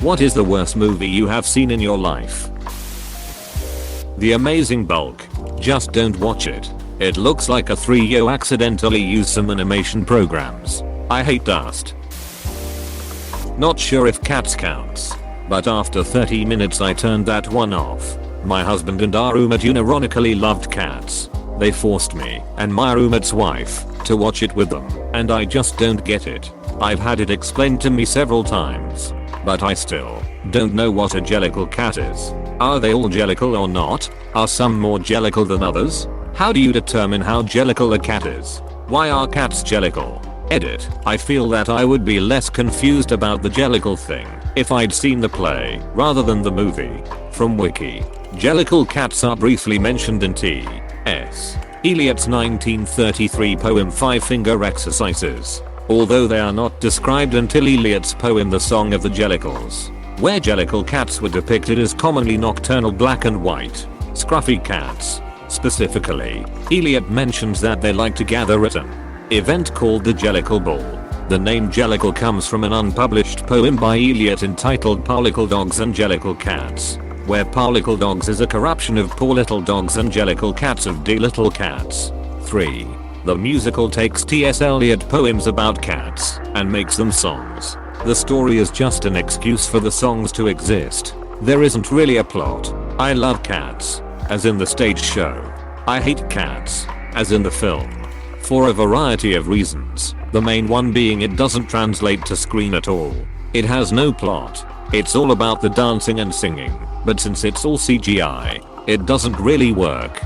What is the worst movie you have seen in your life? The Amazing Bulk. Just don't watch it. It looks like a 3-yo accidentally used some animation programs. I hate dust. Not sure if Cats counts, but after 30 minutes I turned that one off. My husband and our roommate unironically loved Cats. They forced me and my roommate's wife to watch it with them, and I just don't get it. I've had it explained to me several times, but I still don't know what a jellicle cat is. Are they all jellicle or not? Are some more jellicle than others? How do you determine how jellicle a cat is? Why are cats jellicle? Edit. I feel that I would be less confused about the jellicle thing if I'd seen the play rather than the movie. From Wiki. Jellicle cats are briefly mentioned in T.S. Eliot's 1933 poem Five Finger Exercises, although they are not described until Eliot's poem The Song of the Jellicles, where jellicle cats were depicted as commonly nocturnal black and white, scruffy cats. Specifically, Eliot mentions that they like to gather at an event called the Jellicle Ball. The name Jellicle comes from an unpublished poem by Eliot entitled Parlicle Dogs and Jellicle Cats, where Parlicle Dogs is a corruption of Poor Little Dogs and Jellicle Cats of De Little Cats. 3. The musical takes T.S. Eliot poems about cats and makes them songs. The story is just an excuse for the songs to exist. There isn't really a plot. I love Cats, as in the stage show. I hate Cats, as in the film, for a variety of reasons, the main one being it doesn't translate to screen at all. It has no plot. It's all about the dancing and singing, but since it's all CGI, it doesn't really work.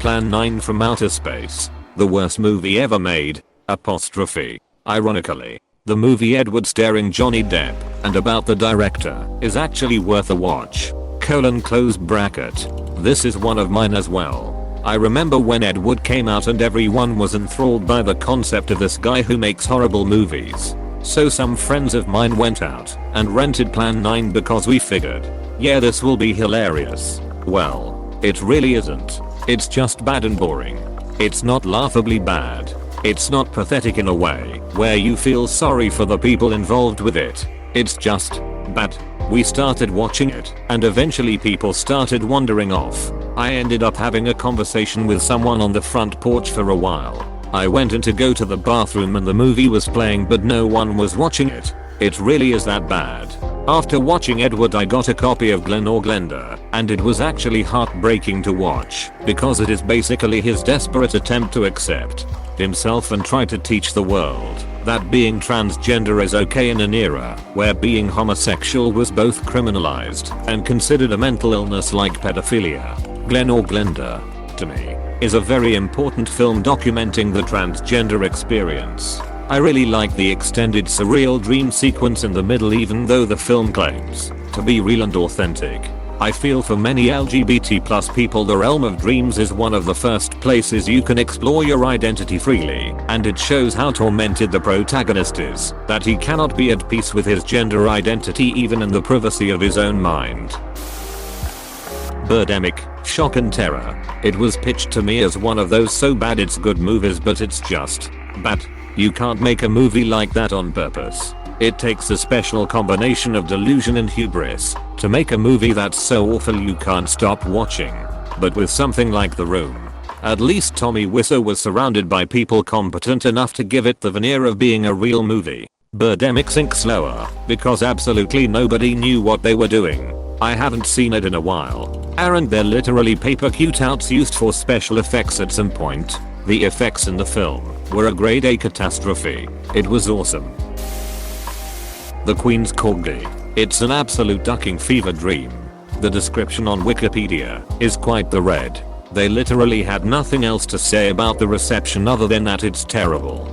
Plan 9 from Outer Space. The worst movie ever made, apostrophe. Ironically, the movie Edward starring Johnny Depp and about the director is actually worth a watch. Close bracket. This is one of mine as well. I remember when Ed Wood came out and everyone was enthralled by the concept of this guy who makes horrible movies. So some friends of mine went out and rented Plan 9 because we figured, yeah, this will be hilarious. Well, it really isn't. It's just bad and boring. It's not laughably bad. It's not pathetic in a way where you feel sorry for the people involved with it. It's just bad. We started watching it and eventually people started wandering off. I ended up having a conversation with someone on the front porch for a while. I went in to go to the bathroom and the movie was playing but no one was watching it. It really is that bad. After watching Edward I got a copy of Glen or Glenda, and it was actually heartbreaking to watch because it is basically his desperate attempt to accept himself and try to teach the world that being transgender is okay in an era where being homosexual was both criminalized and considered a mental illness like pedophilia. Glen or Glenda, to me, is a very important film documenting the transgender experience. I really like the extended surreal dream sequence in the middle even though the film claims to be real and authentic. I feel for many LGBT+ people the realm of dreams is one of the first places you can explore your identity freely, and it shows how tormented the protagonist is, that he cannot be at peace with his gender identity even in the privacy of his own mind. Birdemic, shock and terror. It was pitched to me as one of those so bad it's good movies but it's just bad. You can't make a movie like that on purpose. It takes a special combination of delusion and hubris to make a movie that's so awful you can't stop watching. But with something like The Room, at least Tommy Wiseau was surrounded by people competent enough to give it the veneer of being a real movie. Birdemic sinks slower because absolutely nobody knew what they were doing. I haven't seen it in a while. Aren't there literally paper cutouts used for special effects at some point? The effects in the film were a grade A catastrophe. It was awesome. The Queen's Corgi. It's an absolute ducking fever dream. The description on Wikipedia is quite the read. They literally had nothing else to say about the reception other than that it's terrible.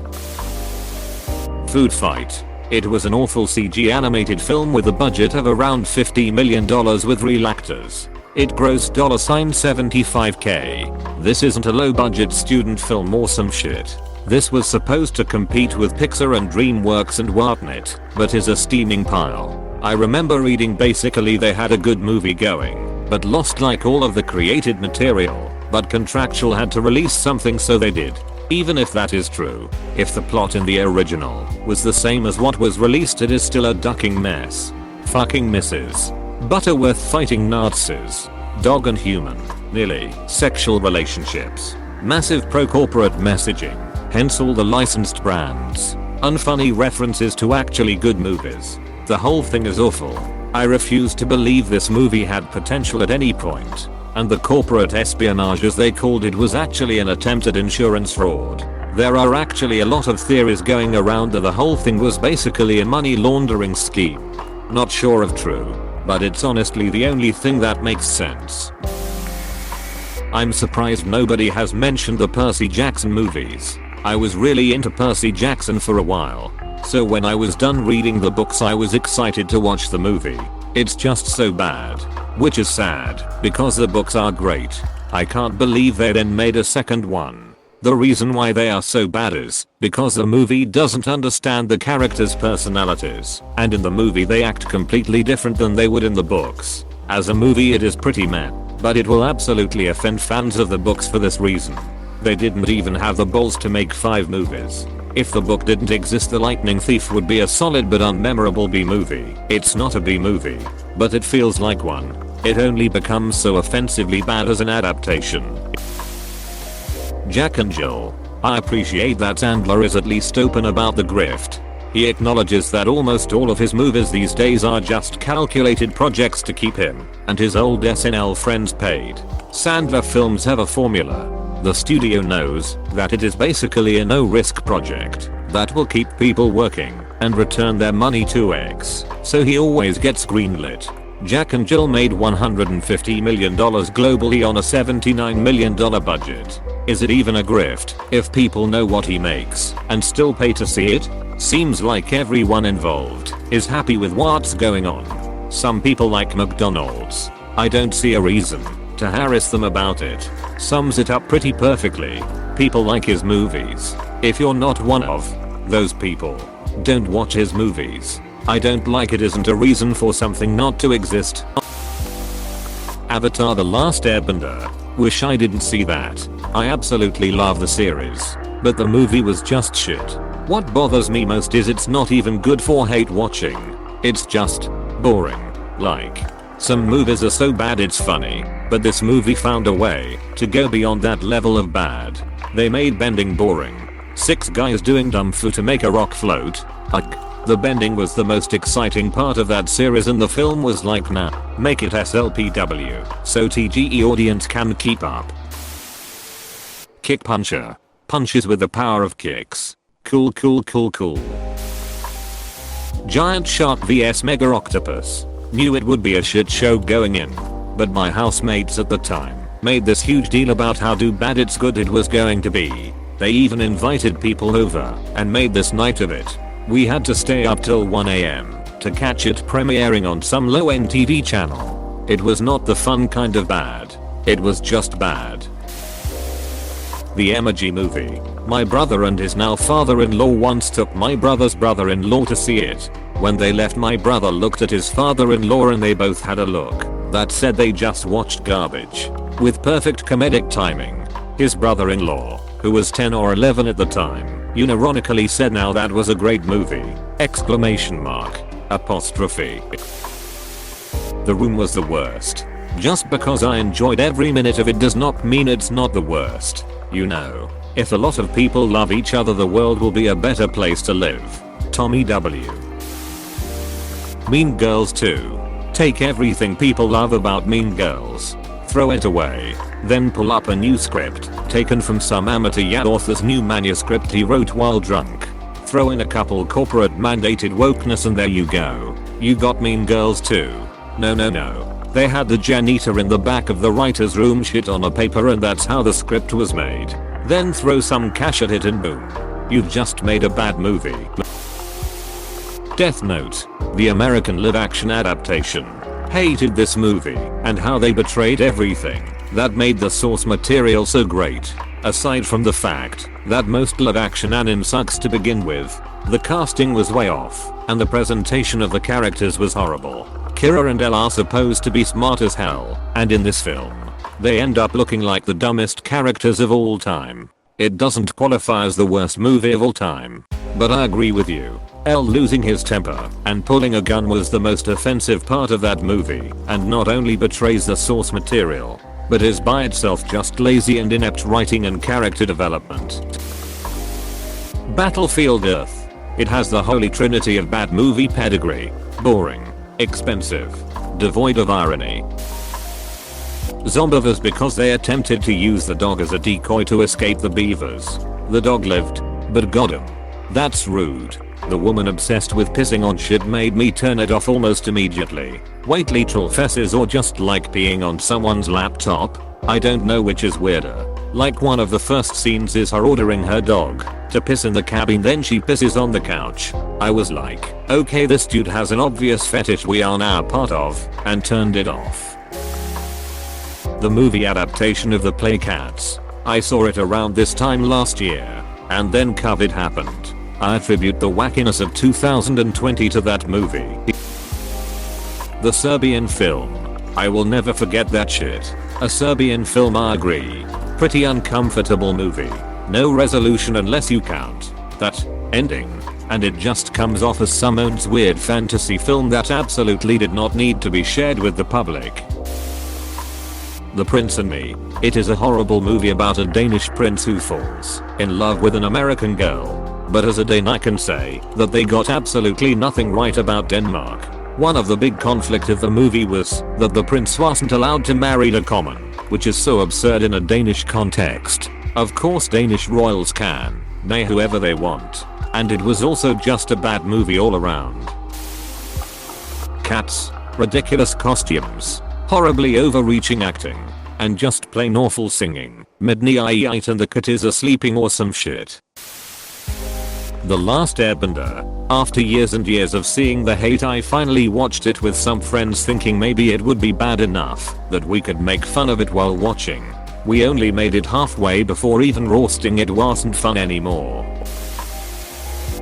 Food Fight. It was an awful CG animated film with a budget of around $50 million with real actors. It grossed $75k. This isn't a low budget student film or some shit. This was supposed to compete with Pixar and DreamWorks and whatnot, but is a steaming pile. I remember reading basically they had a good movie going, but lost like all of the created material, but Contractual had to release something so they did. Even if that is true, if the plot in the original was the same as what was released, it is still a ducking mess. Fucking Mrs. Butterworth fighting Nazis. Dog and human, nearly, sexual relationships. Massive pro-corporate messaging, hence all the licensed brands. Unfunny references to actually good movies. The whole thing is awful. I refuse to believe this movie had potential at any point. And the corporate espionage, as they called it, was actually an attempt at insurance fraud. There are actually a lot of theories going around that the whole thing was basically a money laundering scheme. Not sure if true, but it's honestly the only thing that makes sense. I'm surprised nobody has mentioned the Percy Jackson movies. I was really into Percy Jackson for a while, so when I was done reading the books I was excited to watch the movie. It's just so bad. Which is sad, because the books are great. I can't believe they then made a second one. The reason why they are so bad is because the movie doesn't understand the characters' personalities, and in the movie they act completely different than they would in the books. As a movie it is pretty meh, but it will absolutely offend fans of the books for this reason. They didn't even have the balls to make 5 movies. If the book didn't exist, The Lightning Thief would be a solid but unmemorable B-movie. It's not a B-movie, but it feels like one. It only becomes so offensively bad as an adaptation. Jack and Jill. I appreciate that Sandler is at least open about the grift. He acknowledges that almost all of his movies these days are just calculated projects to keep him and his old SNL friends paid. Sandler films have a formula. The studio knows that it is basically a no-risk project that will keep people working and return their money to X, so he always gets greenlit. Jack and Jill made $150 million globally on a $79 million budget. Is it even a grift if people know what he makes and still pay to see it? Seems like everyone involved is happy with what's going on. Some people like McDonald's. I don't see a reason to harass them about it. Sums it up pretty perfectly. People like his movies. If you're not one of those people, don't watch his movies. I don't like it isn't a reason for something not to exist. Avatar: The Last Airbender. Wish I didn't see that. I absolutely love the series, but the movie was just shit. What bothers me most is it's not even good for hate watching. It's just boring. Like, some movies are so bad it's funny, but this movie found a way to go beyond that level of bad. They made bending boring. 6 guys doing dumb fu to make a rock float. The bending was the most exciting part of that series, and the film was like, nah, make it SLPW so TGE audience can keep up. Kick Puncher. Punches with the power of kicks. Cool. Giant shark vs Mega Octopus. Knew it would be a shit show going in, but my housemates at the time made this huge deal about how bad it's good it was going to be. They even invited people over and made this night of it. We had to stay up till 1 AM to catch it premiering on some low-end TV channel. It was not the fun kind of bad. It was just bad. The Emoji Movie. My brother and his now father-in-law once took my brother's brother-in-law to see it. When they left, my brother looked at his father-in-law and they both had a look that said they just watched garbage. With perfect comedic timing, his brother-in-law, who was 10 or 11 at the time, unironically said, "Now that was a great movie!" Exclamation mark. Apostrophe. The Room was the worst. Just because I enjoyed every minute of it does not mean it's not the worst. You know, if a lot of people love each other, the world will be a better place to live. Tommy W. Mean Girls 2. Take everything people love about Mean Girls, throw it away, then pull up a new script taken from some amateur author's new manuscript he wrote while drunk. Throw in a couple corporate mandated wokeness and there you go. You got Mean Girls 2. No. They had the janitor in the back of the writer's room shit on a paper and that's how the script was made. Then throw some cash at it and boom. You've just made a bad movie. Death Note. The American live-action adaptation. Hated this movie and how they betrayed everything that made the source material so great. Aside from the fact that most live-action anime sucks to begin with, the casting was way off and the presentation of the characters was horrible. Kira and Elle are supposed to be smart as hell, and in this film, they end up looking like the dumbest characters of all time. It doesn't qualify as the worst movie of all time. But I agree with you. L losing his temper and pulling a gun was the most offensive part of that movie, and not only betrays the source material, but is by itself just lazy and inept writing and character development. Battlefield Earth. It has the holy trinity of bad movie pedigree. Boring. Expensive. Devoid of irony. Zombievers because they attempted to use the dog as a decoy to escape the beavers. The dog lived, but got him. That's rude. The woman obsessed with pissing on shit made me turn it off almost immediately. Wait, literal fesses or just like peeing on someone's laptop? I don't know which is weirder. Like one of the first scenes is her ordering her dog to piss in the cabin, then she pisses on the couch. I was like, okay, this dude has an obvious fetish we are now part of, and turned it off. The movie adaptation of the play Cats. I saw it around this time last year, and then COVID happened. I attribute the wackiness of 2020 to that movie. The Serbian film. I will never forget that shit. A Serbian film, I agree. Pretty uncomfortable movie. No resolution unless you count that ending. And it just comes off as someone's weird fantasy film that absolutely did not need to be shared with the public. The Prince and Me. It is a horrible movie about a Danish prince who falls in love with an American girl. But as a Dane I can say that they got absolutely nothing right about Denmark. One of the big conflict of the movie was that the prince wasn't allowed to marry a common, which is so absurd in a Danish context. Of course Danish royals can nay whoever they want. And it was also just a bad movie all around. Cats. Ridiculous costumes. Horribly overreaching acting. And just plain awful singing. Midnight and the cat is a sleeping or some shit. The Last Airbender. After years and years of seeing the hate, I finally watched it with some friends thinking maybe it would be bad enough that we could make fun of it while watching. We only made it halfway before even roasting it wasn't fun anymore.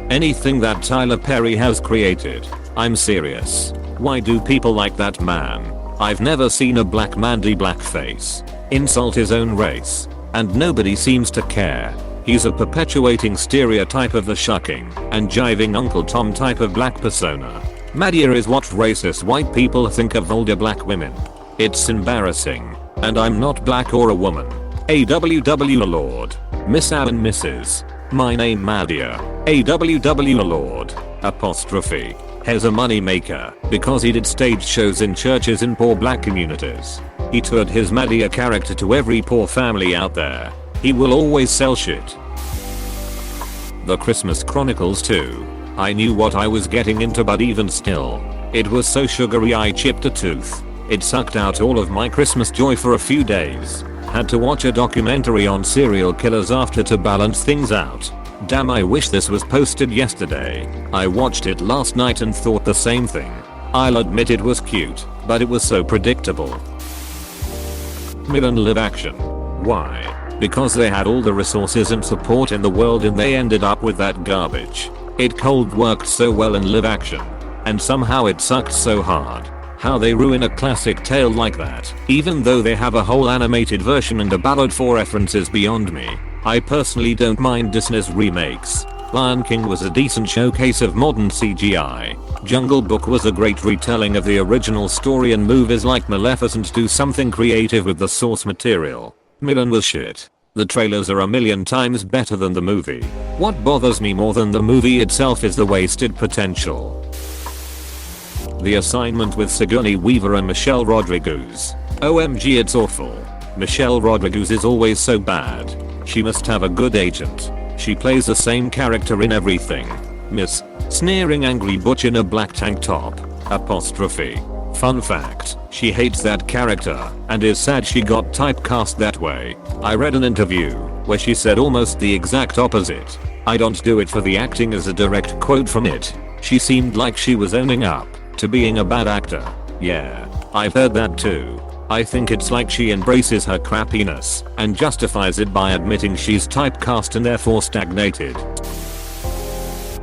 Anything that Tyler Perry has created. I'm serious. Why do people like that man? I've never seen a black man do blackface, insult his own race, and nobody seems to care. He's a perpetuating stereotype of the shucking and jiving Uncle Tom type of black persona. Madea is what racist white people think of older black women. It's embarrassing. And I'm not black or a woman. AWW Lord. Miss and Mrs. My name Madea. AWW Lord. Apostrophe. He's a moneymaker because he did stage shows in churches in poor black communities. He toured his Madea character to every poor family out there. He will always sell shit. The Christmas Chronicles 2. I knew what I was getting into, but even still, it was so sugary I chipped a tooth. It sucked out all of my Christmas joy for a few days. Had to watch a documentary on serial killers after to balance things out. Damn, I wish this was posted yesterday. I watched it last night and thought the same thing. I'll admit it was cute, but it was so predictable. Milan live action. Why? Because they had all the resources and support in the world and they ended up with that garbage. It cold worked so well in live action. And somehow it sucked so hard. How they ruin a classic tale like that, even though they have a whole animated version and a ballad for references beyond me. I personally don't mind Disney's remakes. Lion King was a decent showcase of modern CGI. Jungle Book was a great retelling of the original story, and movies like Maleficent do something creative with the source material. Milan was shit. The trailers are a million times better than the movie. What bothers me more than the movie itself is the wasted potential. The Assignment with Sigourney Weaver and Michelle Rodriguez. OMG, it's awful. Michelle Rodriguez is always so bad. She must have a good agent. She plays the same character in everything. Miss Sneering Angry Butch in a black tank top. Apostrophe. Fun fact, she hates that character and is sad she got typecast that way. I read an interview where she said almost the exact opposite. I don't do it for the acting, as a direct quote from it. She seemed like she was owning up to being a bad actor. Yeah, I've heard that too. I think it's like she embraces her crappiness and justifies it by admitting she's typecast and therefore stagnated.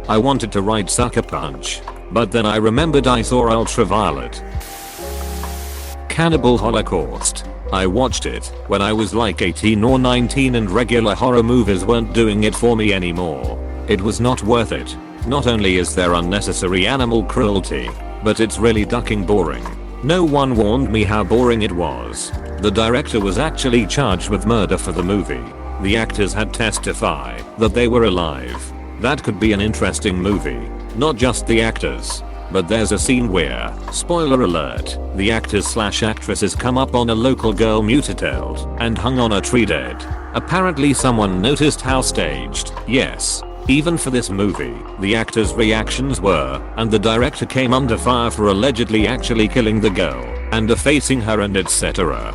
I wanted to write Sucker Punch, but then I remembered I saw Ultraviolet. Cannibal Holocaust. I watched it when I was like 18 or 19 and regular horror movies weren't doing it for me anymore. It was not worth it. Not only is there unnecessary animal cruelty, but it's really ducking boring. No one warned me how boring it was. The director was actually charged with murder for the movie. The actors had testify that they were alive. That could be an interesting movie. Not just the actors. But there's a scene where, spoiler alert, the actors/actresses come up on a local girl mutilated and hung on a tree dead. Apparently someone noticed how staged, yes, even for this movie, the actors' reactions were, and the director came under fire for allegedly actually killing the girl and defacing her and etc.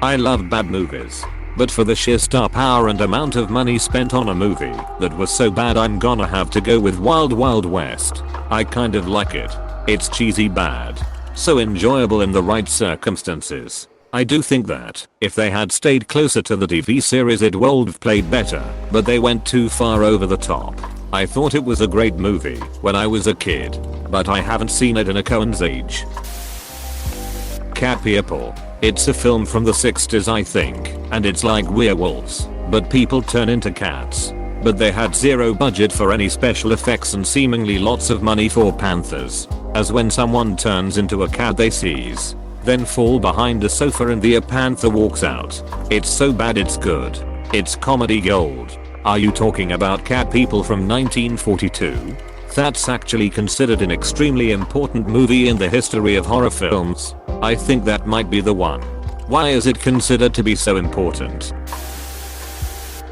I love bad movies. But for the sheer star power and amount of money spent on a movie that was so bad, I'm gonna have to go with Wild Wild West. I kind of like it. It's cheesy bad. So enjoyable in the right circumstances. I do think that if they had stayed closer to the TV series it would have played better, but they went too far over the top. I thought it was a great movie when I was a kid, but I haven't seen it in a Cohen's age. Cat People. It's a film from the 60s I think, and it's like werewolves, but people turn into cats. But they had zero budget for any special effects and seemingly lots of money for panthers, as when someone turns into a cat they seize, then fall behind a sofa and the panther walks out. It's so bad it's good. It's comedy gold. Are you talking about Cat People from 1942? That's actually considered an extremely important movie in the history of horror films. I think that might be the one. Why is it considered to be so important?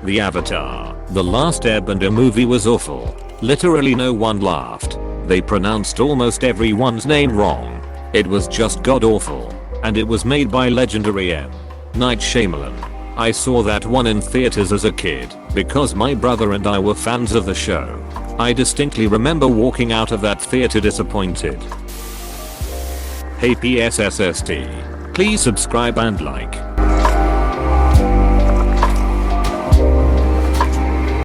The Avatar: The Last Airbender movie was awful. Literally no one laughed. They pronounced almost everyone's name wrong. It was just god awful. And it was made by legendary M. Night Shyamalan. I saw that one in theaters as a kid because my brother and I were fans of the show. I distinctly remember walking out of that theater disappointed. Hey PSSST. Please subscribe and like.